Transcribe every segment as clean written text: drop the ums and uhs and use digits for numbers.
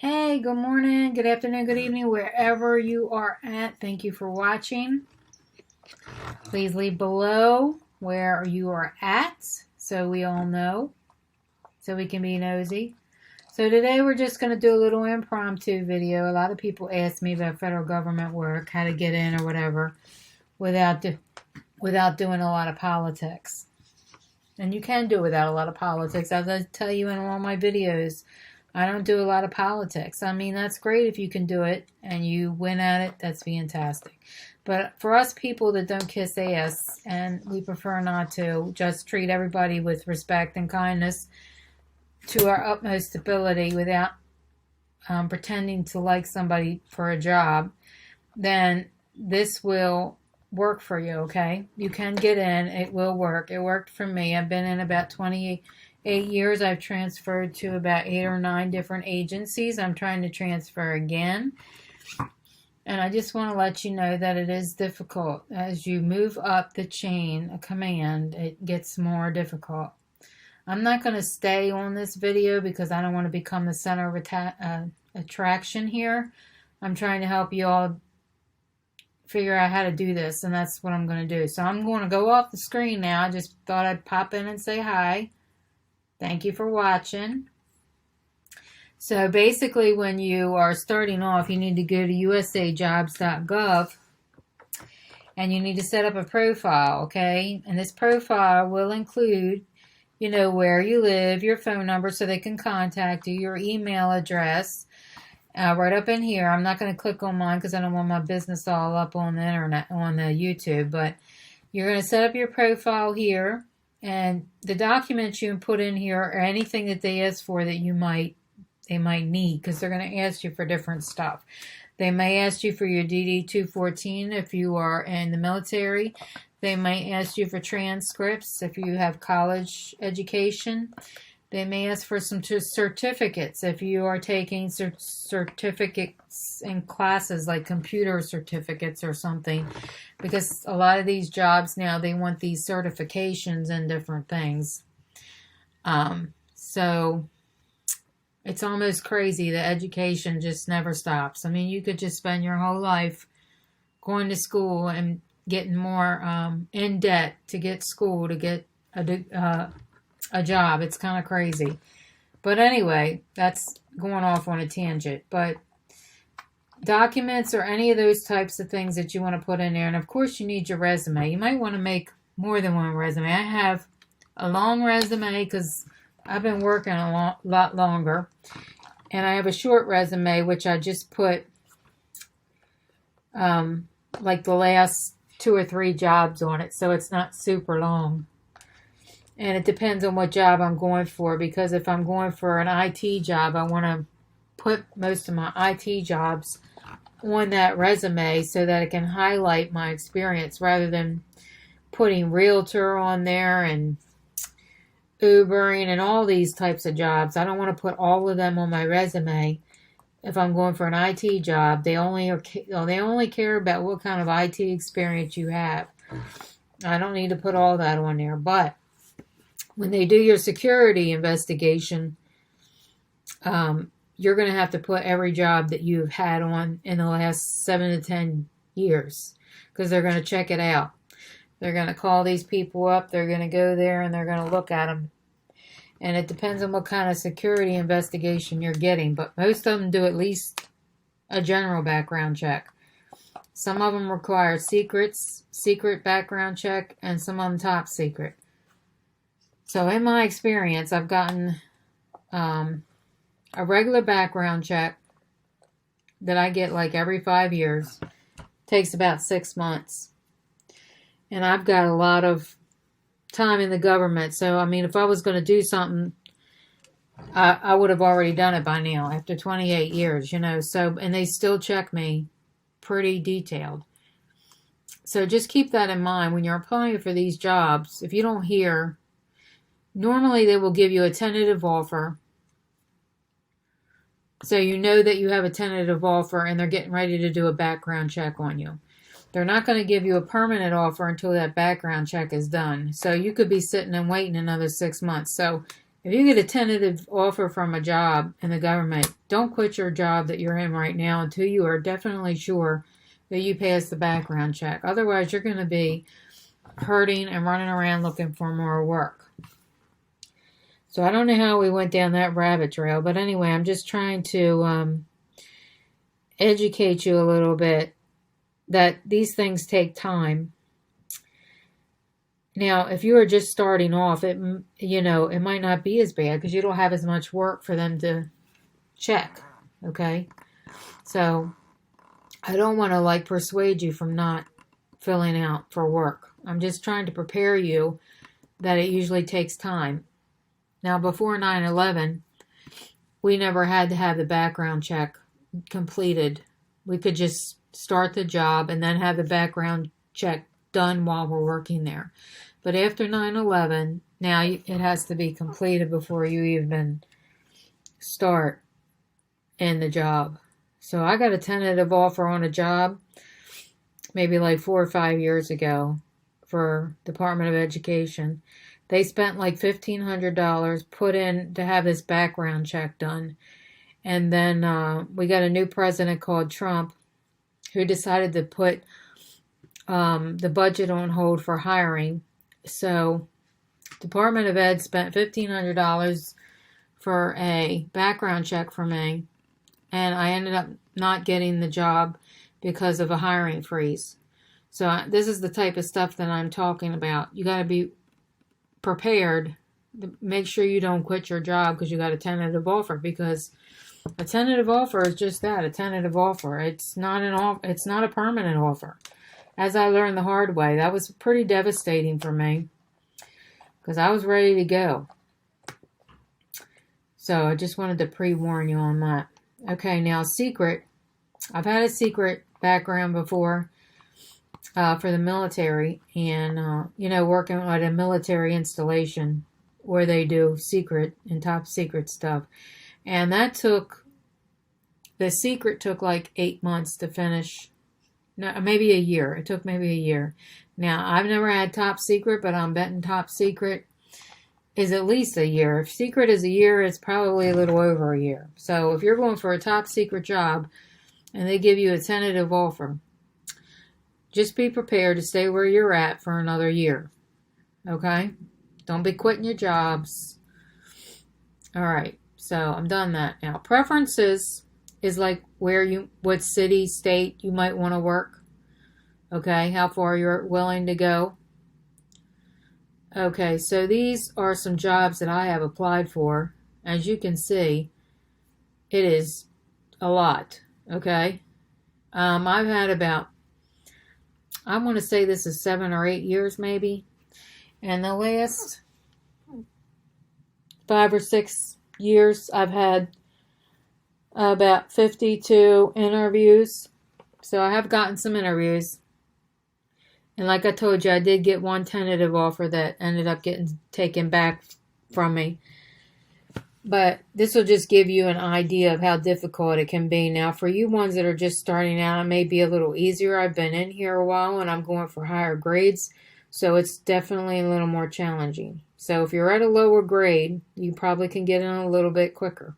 Hey, good morning, good afternoon, good evening, wherever you are at. Thank you for watching. Please leave below where you are at so we all know, so we can be nosy. So today we're just going to do a little impromptu video. A lot of people ask me about federal government work, how to get in or whatever, without doing a lot of politics. And you can do without a lot of politics. As I tell you in all my videos, I don't do a lot of politics. I mean, that's great if you can do it and you win at it. That's fantastic. But for us people that don't kiss ass, and we prefer not to, just treat everybody with respect and kindness to our utmost ability without pretending to like somebody for a job, then this will work for you, okay? You can get in. It will work. It worked for me. I've been in about 28 years. I've transferred to about 8 or 9 different agencies. I'm trying to transfer again. And I just want to let you know that it is difficult. As you move up the chain of command, it gets more difficult. I'm not going to stay on this video because I don't want to become the center of attraction here. I'm trying to help you all figure out how to do this, and that's what I'm going to do. So I'm going to go off the screen now. I just thought I'd pop in and say hi. Thank you for watching. So basically, when you are starting off, you need to go to USAJOBS.gov and you need to set up a profile, okay? And this profile will include, you know, where you live, your phone number so they can contact you, your email address, right up in here. I'm not going to click on mine because I don't want my business all up on the internet, on the YouTube, but you're going to set up your profile here. And the documents you can put in here are anything that they ask for that they might need, because they're going to ask you for different stuff. They may ask you for your DD-214 if you are in the military. They may ask you for transcripts if you have college education. They may ask for some certificates if you are taking certificates in classes like computer certificates or something, because a lot of these jobs now, they want these certifications and different things. So it's almost crazy. The education just never stops. I mean, you could just spend your whole life going to school and getting more in debt to get school, to get a job. It's kind of crazy. But anyway, that's going off on a tangent. But documents or any of those types of things that you want to put in there. And of course you need your resume. You might want to make more than one resume. I have a long resume because I've been working a lot longer. And I have a short resume which I just put like the last 2 or 3 jobs on it. So it's not super long. And it depends on what job I'm going for, because if I'm going for an IT job, I want to put most of my IT jobs on that resume so that it can highlight my experience rather than putting realtor on there and Ubering and all these types of jobs. I don't want to put all of them on my resume. If I'm going for an IT job, they only care about what kind of IT experience you have. I don't need to put all that on there, but when they do your security investigation, you're going to have to put every job that you've had on in the last 7 to 10 years, because they're going to check it out. They're going to call these people up. They're going to go there and they're going to look at them. And it depends on what kind of security investigation you're getting, but most of them do at least a general background check. Some of them require secret background check, and some of them top secret. So in my experience, I've gotten a regular background check that I get like every 5 years. Takes about 6 months. And I've got a lot of time in the government. So, I mean, if I was going to do something, I would have already done it by now after 28 years, you know. So, and they still check me pretty detailed. So just keep that in mind when you're applying for these jobs. If you don't hear, normally they will give you a tentative offer. So you know that you have a tentative offer and they're getting ready to do a background check on you. They're not going to give you a permanent offer until that background check is done. So you could be sitting and waiting another 6 months. So If you get a tentative offer from a job in the government, don't quit your job that you're in right now until you are definitely sure that you pass the background check. Otherwise, you're going to be hurting and running around looking for more work. So I don't know how we went down that rabbit trail, but anyway, I'm just trying to educate you a little bit that these things take time. Now, if you are just starting off, it might not be as bad because you don't have as much work for them to check, okay? So I don't want to persuade you from not filling out for work. I'm just trying to prepare you that it usually takes time. Now, before 9/11, we never had to have the background check completed. We could just start the job and then have the background check done while we're working there. But after 9/11, now it has to be completed before you even start in the job. So I got a tentative offer on a job maybe 4 or 5 years ago for Department of Education. They spent $1,500 put in to have this background check done. And then we got a new president called Trump who decided to put the budget on hold for hiring. So Department of Ed spent $1,500 for a background check for me, and I ended up not getting the job because of a hiring freeze. So this is the type of stuff that I'm talking about. You got to be prepared to make sure you don't quit your job because you got a tentative offer, because a tentative offer is just that, a tentative offer. It's not a permanent offer. As I learned the hard way, that was pretty devastating for me because I was ready to go. So I just wanted to pre-warn you on that. Okay, now secret. I've had a secret background before for the military, and working at a military installation where they do secret and top secret stuff. And the secret took 8 months to finish. No, maybe a year. It took maybe a year. Now, I've never had top secret, but I'm betting top secret is at least a year. If secret is a year, it's probably a little over a year. So if you're going for a top secret job and they give you a tentative offer, just be prepared to stay where you're at for another year. Okay? Don't be quitting your jobs. All right. So I'm done that now. Preferences is what city, state you might want to work. Okay, how far you're willing to go. Okay, so these are some jobs that I have applied for. As you can see, it is a lot. Okay, I've had about, I want to say this is 7 or 8 years maybe, and the last 5 or 6 years I've had about 52 interviews. So I have gotten some interviews. And like I told you, I did get one tentative offer that ended up getting taken back from me. But this will just give you an idea of how difficult it can be. Now, for you ones that are just starting out, it may be a little easier. I've been in here a while and I'm going for higher grades. So it's definitely a little more challenging. So if you're at a lower grade, you probably can get in a little bit quicker.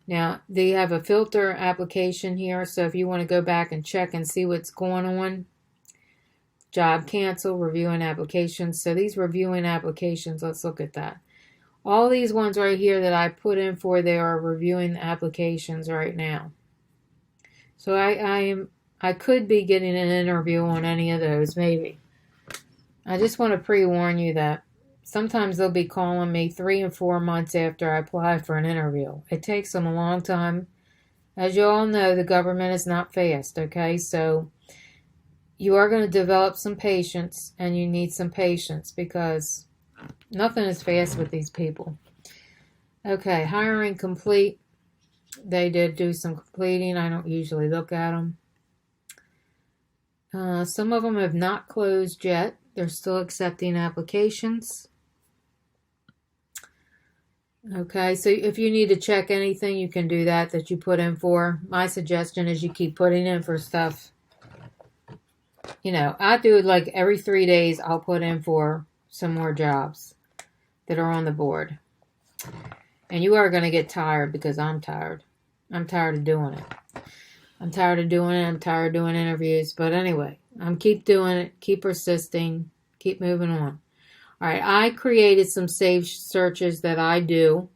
Now, they have a filter application here, so if you want to go back and check and see what's going on, job cancel, reviewing applications. So these reviewing applications, let's look at that. All these ones right here that I put in for, they are reviewing applications right now. So I could be getting an interview on any of those, maybe. I just want to pre-warn you that sometimes they'll be calling me 3 and 4 months after I apply for an interview. It takes them a long time. As you all know, the government is not fast, okay? So you are going to develop some patience, and you need some patience because nothing is fast with these people. Okay, hiring complete. They did do some completing. I don't usually look at them. Some of them have not closed yet. They're still accepting applications. Okay, so if you need to check anything, you can do that you put in for. My suggestion is you keep putting in for stuff. I do it every 3 days, I'll put in for some more jobs that are on the board. And you are going to get tired because I'm tired. I'm tired of doing it. I'm tired of doing it. I'm tired of doing interviews. But anyway, I'm keep doing it. Keep persisting. Keep moving on. All right. I created some saved searches that I do.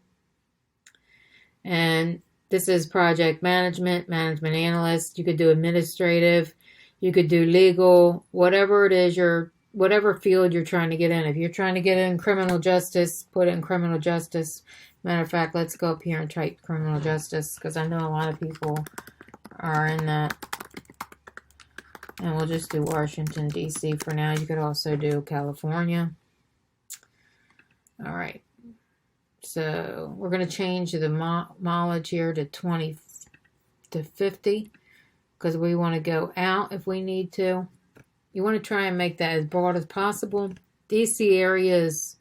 And this is project management, management analyst. You could do administrative. You could do legal. Whatever it is, whatever field you're trying to get in. If you're trying to get in criminal justice, put it in criminal justice. Matter of fact, let's go up here and type criminal justice because I know a lot of people are in that. And we'll just do Washington, D.C. for now. You could also do California. All right. So we're going to change the mileage here to 20 to 50 because we want to go out if we need to. You want to try and make that as broad as possible. D.C. area is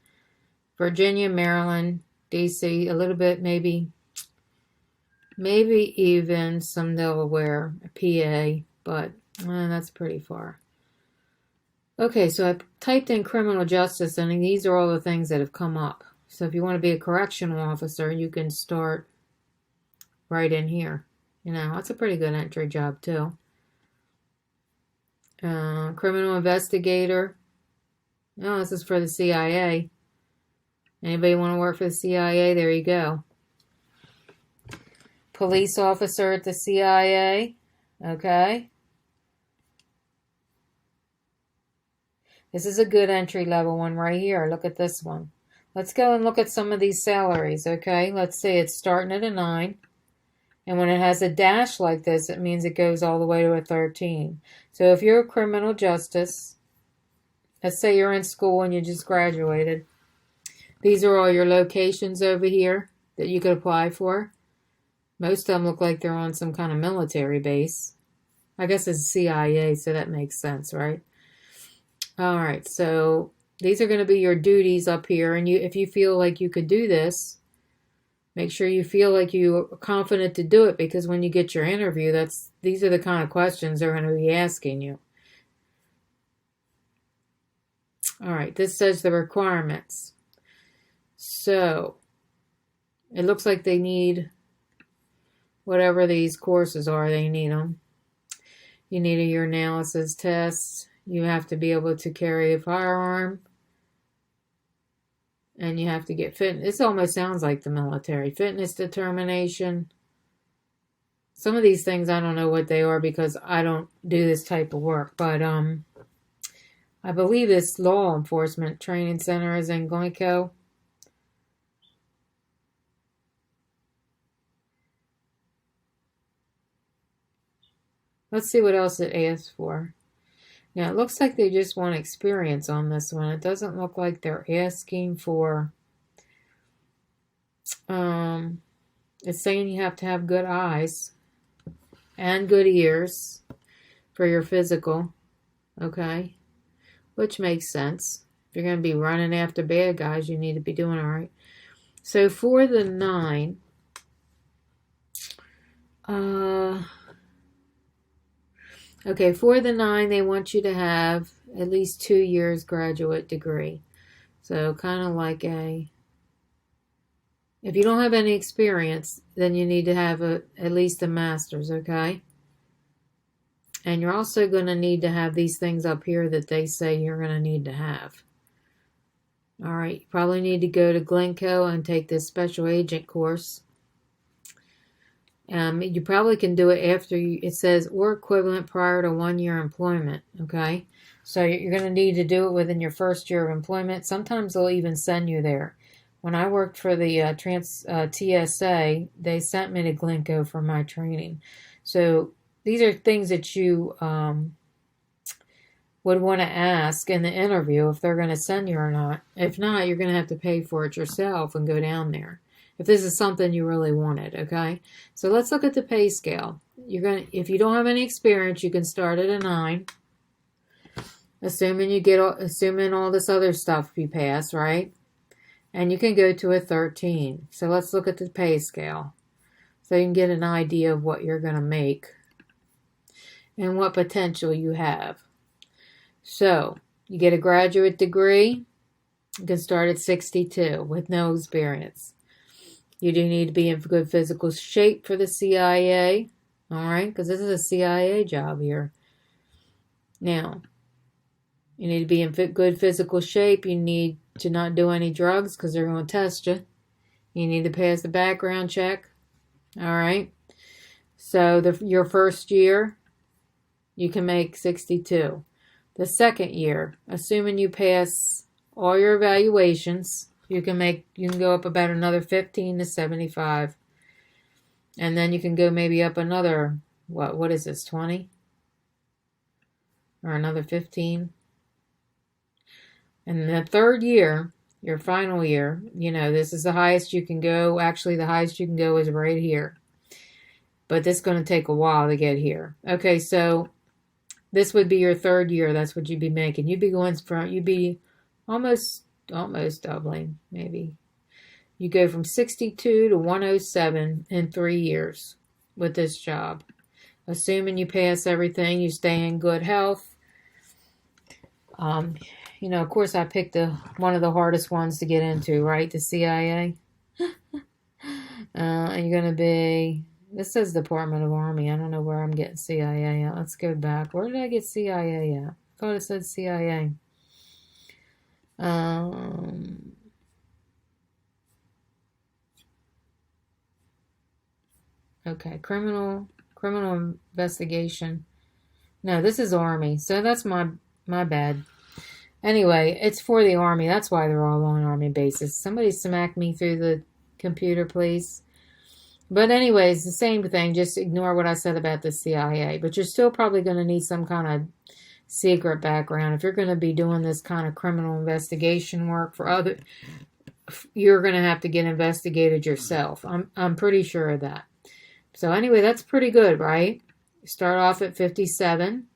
Virginia, Maryland, D.C., a little bit maybe even some Delaware, PA, but that's pretty far. Okay, so I typed in criminal justice, and these are all the things that have come up. So if you want to be a correctional officer, you can start right in here. You know, that's a pretty good entry job, too. Criminal investigator. Oh, this is for the CIA. Anybody want to work for the CIA? There you go. Police officer at the CIA. Okay. This is a good entry level one right here. Look at this one. Let's go and look at some of these salaries, okay? Let's say it's starting at a 9. And when it has a dash like this, it means it goes all the way to a 13. So if you're a criminal justice, let's say you're in school and you just graduated. These are all your locations over here that you could apply for. Most of them look like they're on some kind of military base. I guess it's CIA, so that makes sense, right? All right, so these are going to be your duties up here. And if you feel like you could do this, make sure you feel like you're confident to do it, because when you get your interview, these are the kind of questions they're going to be asking you. All right, this says the requirements. So it looks like they need whatever these courses are, they need them. You need a urinalysis test. You have to be able to carry a firearm. And you have to get fit. This almost sounds like the military. Fitness determination. Some of these things I don't know what they are because I don't do this type of work. But I believe this law enforcement training center is in Glencoe. Let's see what else it asks for. Now, it looks like they just want experience on this one. It doesn't look like they're asking for... it's saying you have to have good eyes and good ears for your physical. Okay? Which makes sense. If you're going to be running after bad guys, you need to be doing all right. So, for the 9... Okay, for the 9, they want you to have at least 2 years graduate degree. So kind of like if you don't have any experience, then you need to have at least a master's, okay? And you're also going to need to have these things up here that they say you're going to need to have. All right, you probably need to go to Glencoe and take this special agent course. You probably can do it after it says or equivalent prior to 1 year employment, okay? So you're going to need to do it within your first year of employment. Sometimes they'll even send you there. When I worked for the TSA, they sent me to Glencoe for my training. So these are things that you would want to ask in the interview if they're going to send you or not. If not, you're going to have to pay for it yourself and go down there. If this is something you really wanted, okay? So let's look at the pay scale. If you don't have any experience, you can start at a 9. Assuming all this other stuff you pass, right? And you can go to a 13. So let's look at the pay scale. So you can get an idea of what you're going to make and what potential you have. So you get a graduate degree. You can start at 62 with no experience. You do need to be in good physical shape for the CIA. All right, because this is a CIA job here. Now, you need to be in good physical shape. You need to not do any drugs because they're going to test you. You need to pass the background check. All right. So your first year, you can make 62. The second year, assuming you pass all your evaluations, you can go up about another 15 to 75. And then you can go maybe up another, what is this, 20? Or another 15? And the third year, your final year, this is the highest you can go. Actually, the highest you can go is right here. But this is going to take a while to get here. Okay, so this would be your third year. That's what you'd be making. You'd be almost doubling, maybe. You go from 62 to 107 in 3 years with this job. Assuming you pass everything, you stay in good health. Of course, I picked one of the hardest ones to get into, right? The CIA. And you're going to be... This says Department of Army. I don't know where I'm getting CIA at. Let's go back. Where did I get CIA at? I thought it said CIA. Okay, criminal investigation. No, this is Army. So that's my bad. Anyway, it's for the Army. That's why they're all on Army bases. Somebody smack me through the computer, please. But anyways, the same thing. Just ignore what I said about the CIA. But you're still probably going to need some kind of secret background. If you're going to be doing this kind of criminal investigation work for other, you're going to have to get investigated yourself. I'm pretty sure of that. So anyway, that's pretty good, right? Start off at 57.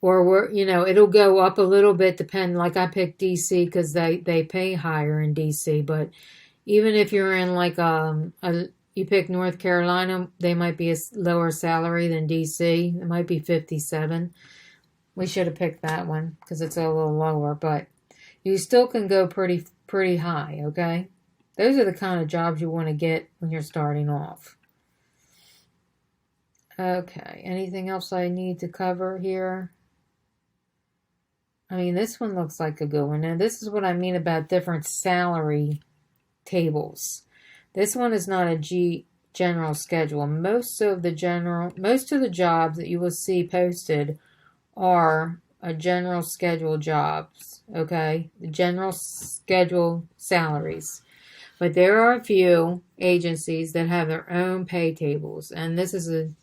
Or, it'll go up a little bit, like I picked DC because they pay higher in DC. But even if you're in you pick North Carolina, they might be a lower salary than DC. It might be 57. We should have picked that one because it's a little lower. But you still can go pretty high, okay? Those are the kind of jobs you want to get when you're starting off. Okay, anything else I need to cover here? I mean, this one looks like a good one. Now, this is what I mean about different salary tables. This one is not a general schedule. Most of the jobs that you will see posted are a general schedule jobs, okay? The general schedule salaries. But there are a few agencies that have their own pay tables, and this is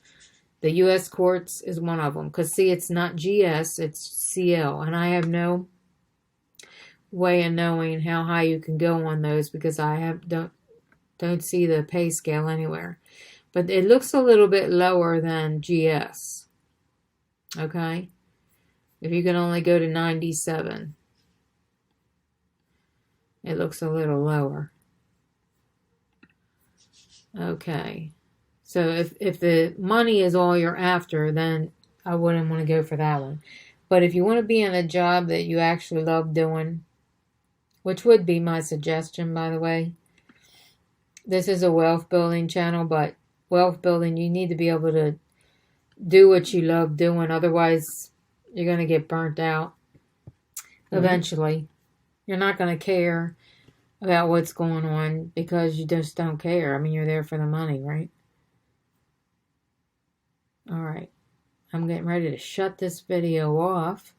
the U.S. courts is one of them. Because, see, it's not GS, it's CL. And I have no way of knowing how high you can go on those because I don't see the pay scale anywhere. But it looks a little bit lower than GS. Okay? If you can only go to 97. It looks a little lower. Okay. So if the money is all you're after, then I wouldn't want to go for that one. But if you want to be in a job that you actually love doing, which would be my suggestion, by the way. This is a wealth building channel, but wealth building, you need to be able to do what you love doing. Otherwise, you're going to get burnt out eventually. You're not going to care about what's going on because you just don't care. I mean, you're there for the money, right? All right. I'm getting ready to shut this video off.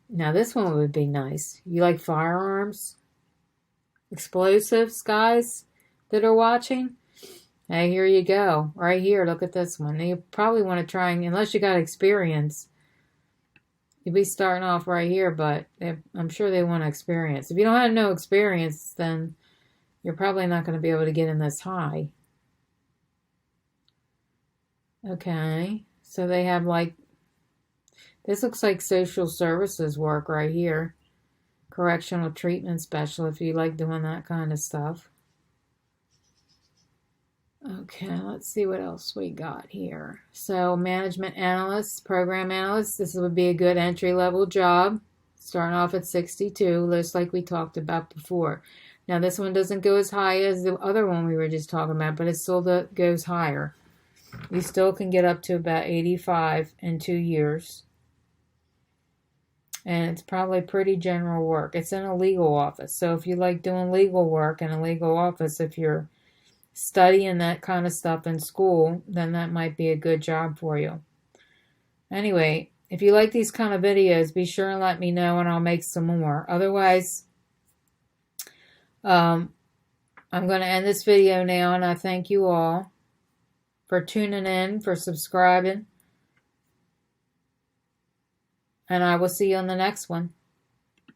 Now, this one would be nice. You like firearms? Explosives, guys, that are watching? Hey, here you go. Right here, look at this one. You probably want to try, unless you got experience, you'd be starting off right here, but I'm sure they want experience. If you don't have no experience, then you're probably not going to be able to get in this high. Okay, so they have this looks like social services work right here. Correctional treatment specialist, if you like doing that kind of stuff. Okay, let's see what else we got here. So management analyst, program analyst, this would be a good entry-level job. Starting off at 62, just like we talked about before. Now, this one doesn't go as high as the other one we were just talking about, but it still goes higher. You still can get up to about 85 in 2 years. And it's probably pretty general work. It's in a legal office. So if you like doing legal work in a legal office, if you're studying that kind of stuff in school, then that might be a good job for you. Anyway, if you like these kind of videos, be sure and let me know and I'll make some more. Otherwise, I'm going to end this video now, and I thank you all for tuning in, for subscribing. And I will see you on the next one.